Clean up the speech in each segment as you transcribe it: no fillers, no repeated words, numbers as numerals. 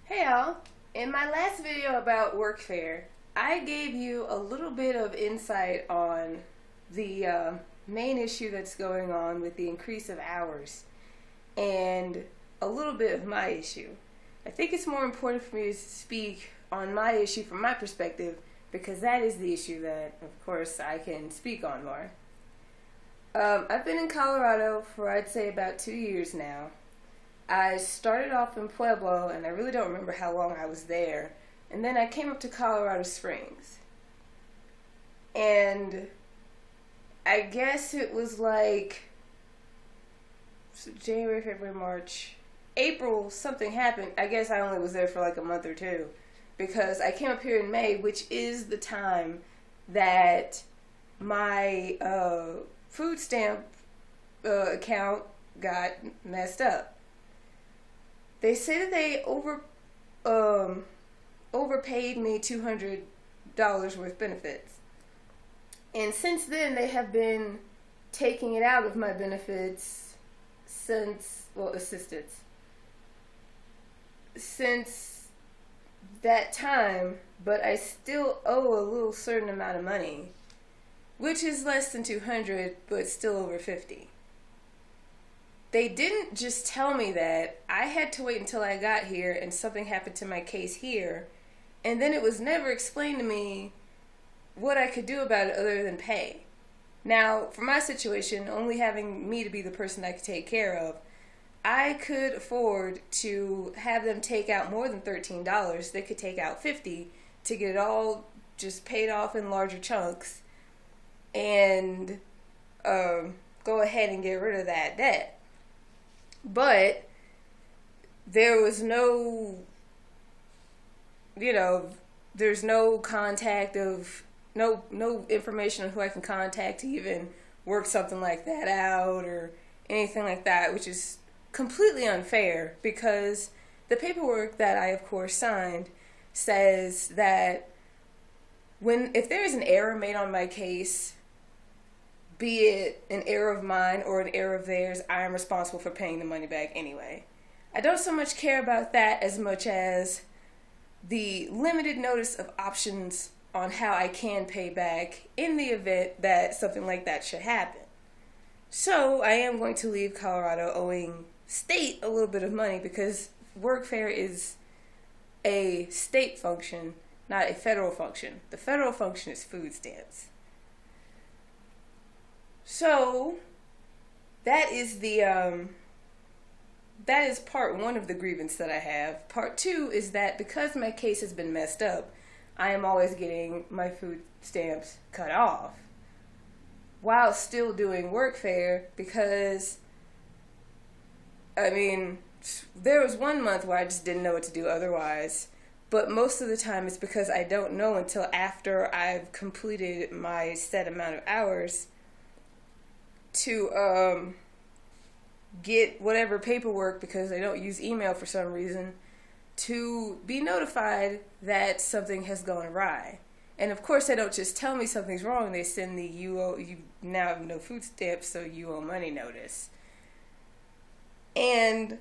Hey y'all! In my last video about Workfare, I gave you a little bit of insight on the main issue that's going on with the increase of hours and a little bit of my issue. I think it's more important for me to speak on my issue from my perspective because that is the issue that, of course, I can speak on more. I've been in Colorado for I'd say about 2 years now. I started off in Pueblo, and I really don't remember how long I was there. And then I came up to Colorado Springs. And I guess it was like January, February, March, April, something happened. I guess I only was there for like a month or two. Because I came up here in May, which is the time that my food stamp account got messed up. They say that they overpaid me $200 worth benefits. And since then, they have been taking it out of my benefits assistance. Since that time, but I still owe a little certain amount of money, which is less than 200, but still over 50. They didn't just tell me that. I had to wait until I got here and something happened to my case here. And then it was never explained to me what I could do about it other than pay. Now, for my situation, only having me to be the person I could take care of, I could afford to have them take out more than $13. They could take out $50 to get it all just paid off in larger chunks and go ahead and get rid of that debt. But there was no, there's no contact of, no information on who I can contact to even work something like that out or anything like that, which is completely unfair because the paperwork that I, of course, signed says that if there is an error made on my case, be it an error of mine or an error of theirs, I am responsible for paying the money back anyway. I don't so much care about that as much as the limited notice of options on how I can pay back in the event that something like that should happen. So I am going to leave Colorado owing state a little bit of money because Workfare is a state function, not a federal function. The federal function is food stamps. So, that is part one of the grievance that I have. Part two is that because my case has been messed up, I am always getting my food stamps cut off while still doing Workfare because, there was 1 month where I just didn't know what to do otherwise. But most of the time it's because I don't know until after I've completed my set amount of hours to get whatever paperwork, because I don't use email for some reason, to be notified that something has gone awry. And of course they don't just tell me something's wrong, they send the you now have no food stamps, so you owe money notice. And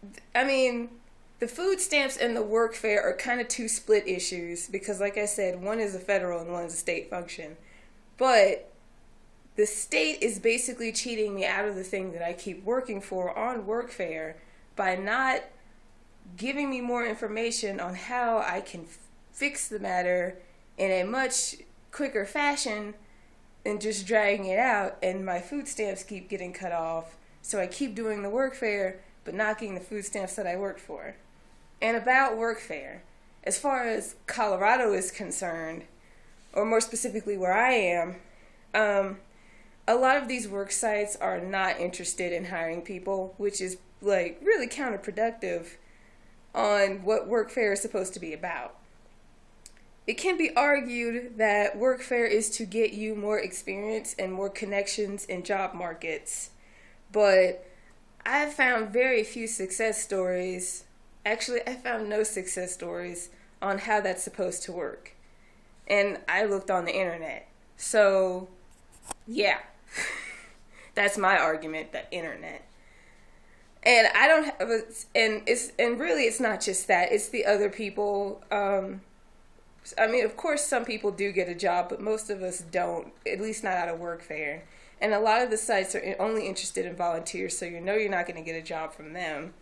the food stamps and the Workfare are kind of two split issues because, like I said, one is a federal and one is a state function. But the state is basically cheating me out of the thing that I keep working for on Workfare by not giving me more information on how I can fix the matter in a much quicker fashion than just dragging it out, and my food stamps keep getting cut off. So I keep doing the Workfare but not getting the food stamps that I worked for. And about Workfare, as far as Colorado is concerned, or more specifically where I am, a lot of these work sites are not interested in hiring people, which is really counterproductive on what Workfare is supposed to be about. It can be argued that Workfare is to get you more experience and more connections in job markets, but I've found very few success stories. Actually, I found no success stories on how that's supposed to work. And I looked on the internet. So, yeah. That's my argument, the internet. And I don't have a, and really it's not just that, it's the other people. I mean, of course some people do get a job, but most of us don't, at least not out of Workfare. And a lot of the sites are only interested in volunteers, so you know you're not going to get a job from them.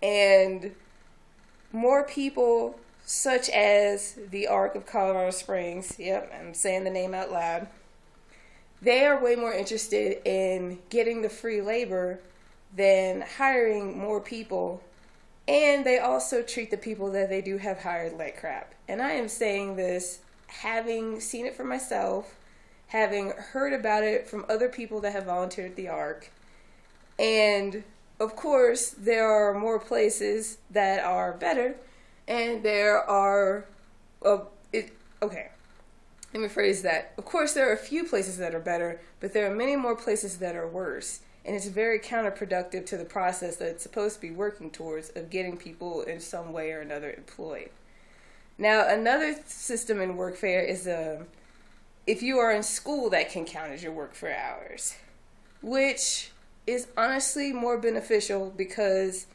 And more people, such as the ARC of Colorado Springs, yep, I'm saying the name out loud, they are way more interested in getting the free labor than hiring more people. And they also treat the people that they do have hired like crap. And I am saying this having seen it for myself, having heard about it from other people that have volunteered at the ARC. And of course, there are more places that are better, and there are, okay, let me phrase that. Of course, there are a few places that are better, but there are many more places that are worse. And it's very counterproductive to the process that it's supposed to be working towards of getting people in some way or another employed. Now, another system in Workfare is if you are in school, that can count as your Workfare hours, which is honestly more beneficial because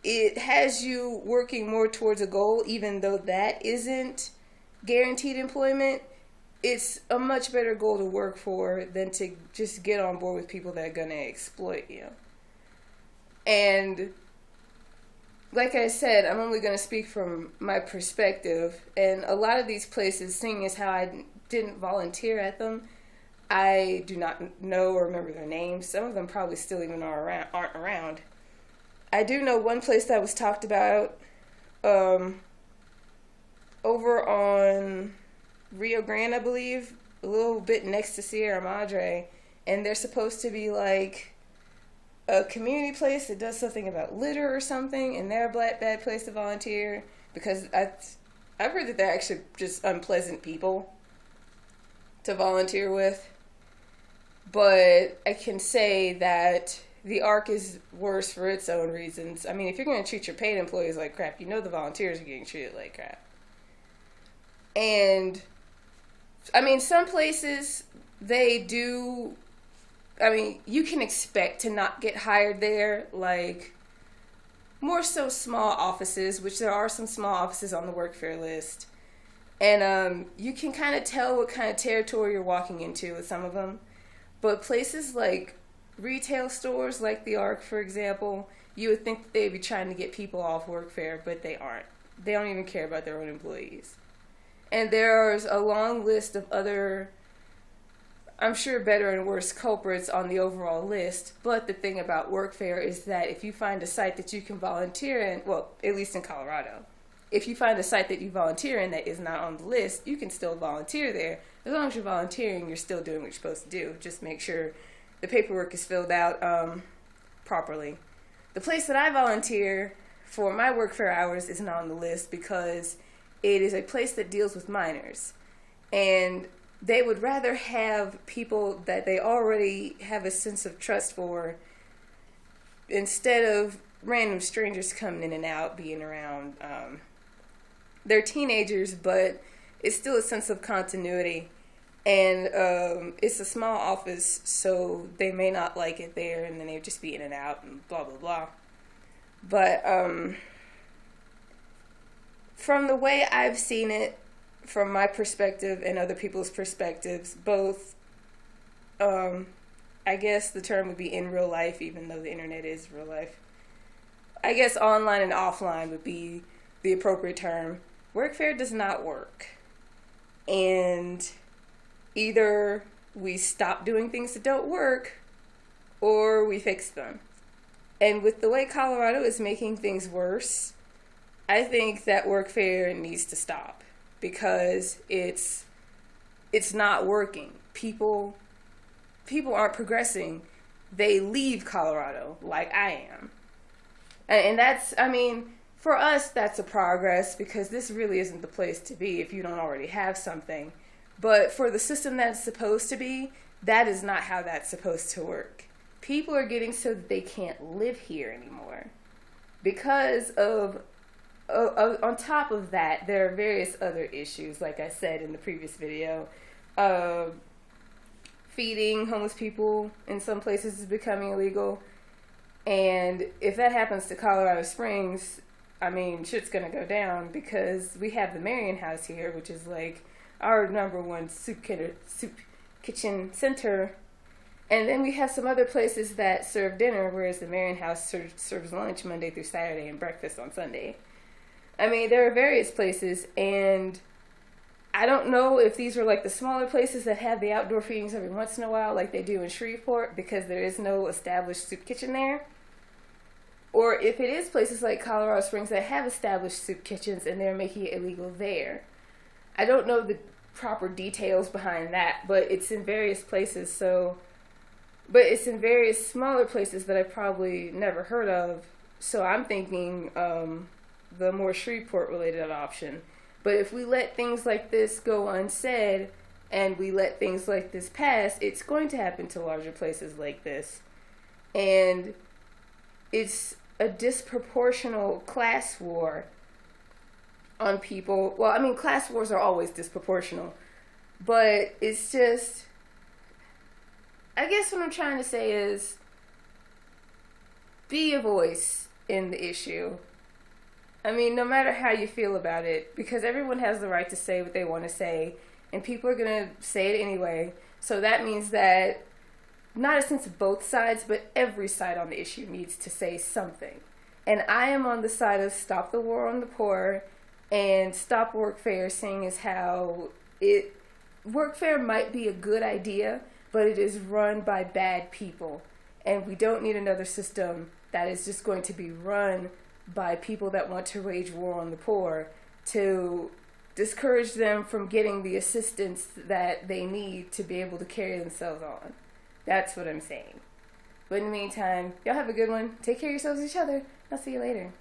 it has you working more towards a goal, even though that isn't guaranteed employment. It's a much better goal to work for than to just get on board with people that are going to exploit you. And like I said, I'm only going to speak from my perspective. And a lot of these places, seeing as how I didn't volunteer at them, I do not know or remember their names. Some of them probably still even aren't around. I do know one place that was talked about over on Rio Grande, I believe, a little bit next to Sierra Madre, and they're supposed to be like a community place that does something about litter or something, and they're a bad place to volunteer because I've heard that they're actually just unpleasant people to volunteer with. But I can say that the ARC is worse for its own reasons. I mean, if you're going to treat your paid employees like crap, you know the volunteers are getting treated like crap. And I mean, some places, they do, I mean, you can expect to not get hired there, like, more so small offices, which there are some small offices on the Workfare list. And you can kind of tell what kind of territory you're walking into with some of them. But places like retail stores, like the ARC, for example, you would think that they'd be trying to get people off Workfare, but they aren't. They don't even care about their own employees. And there's a long list of other, I'm sure, better and worse culprits on the overall list. But the thing about Workfare is that if you find a site that you can volunteer in, well, at least in Colorado, if you find a site that you volunteer in that is not on the list, you can still volunteer there. As long as you're volunteering, you're still doing what you're supposed to do. Just make sure the paperwork is filled out properly. The place that I volunteer for my Workfare hours is not on the list because it is a place that deals with minors, and they would rather have people that they already have a sense of trust for instead of random strangers coming in and out, being around. They're teenagers, but it's still a sense of continuity, and it's a small office, so they may not like it there, and then they'd just be in and out and blah, blah, blah. But from the way I've seen it, from my perspective and other people's perspectives, both, I guess the term would be in real life, even though the internet is real life. I guess online and offline would be the appropriate term. Workfare does not work. And either we stop doing things that don't work, or we fix them. And with the way Colorado is making things worse, I think that Workfare needs to stop because it's not working. People aren't progressing. They leave Colorado like I am. And that's, I mean, for us, that's a progress because this really isn't the place to be if you don't already have something. But for the system that's supposed to be, that is not how that's supposed to work. People are getting so that they can't live here anymore because of on top of that, there are various other issues, like I said in the previous video. Feeding homeless people in some places is becoming illegal. And if that happens to Colorado Springs, I mean, shit's gonna go down because we have the Marion House here, which is like our number one soup kitchen center. And then we have some other places that serve dinner, whereas the Marion House serves lunch Monday through Saturday and breakfast on Sunday. I mean, there are various places, and I don't know if these are like the smaller places that have the outdoor feedings every once in a while, like they do in Shreveport, because there is no established soup kitchen there. Or if it is places like Colorado Springs that have established soup kitchens and they're making it illegal there. I don't know the proper details behind that, but it's in various places, but it's in various smaller places that I've probably never heard of. So I'm thinking the more Shreveport related option. But if we let things like this go unsaid and we let things like this pass, it's going to happen to larger places like this. And it's a disproportional class war on people. Well, I mean, class wars are always disproportional. But it's just, I guess what I'm trying to say is, be a voice in the issue. I mean, no matter how you feel about it, because everyone has the right to say what they want to say, and people are going to say it anyway. So that means that, not a sense of both sides, but every side on the issue needs to say something. And I am on the side of stop the war on the poor and stop Workfare, seeing as how Workfare might be a good idea, but it is run by bad people. And we don't need another system that is just going to be run by people that want to wage war on the poor to discourage them from getting the assistance that they need to be able to carry themselves on. That's what I'm saying. But in the meantime, y'all have a good one. Take care of yourselves and each other. I'll see you later.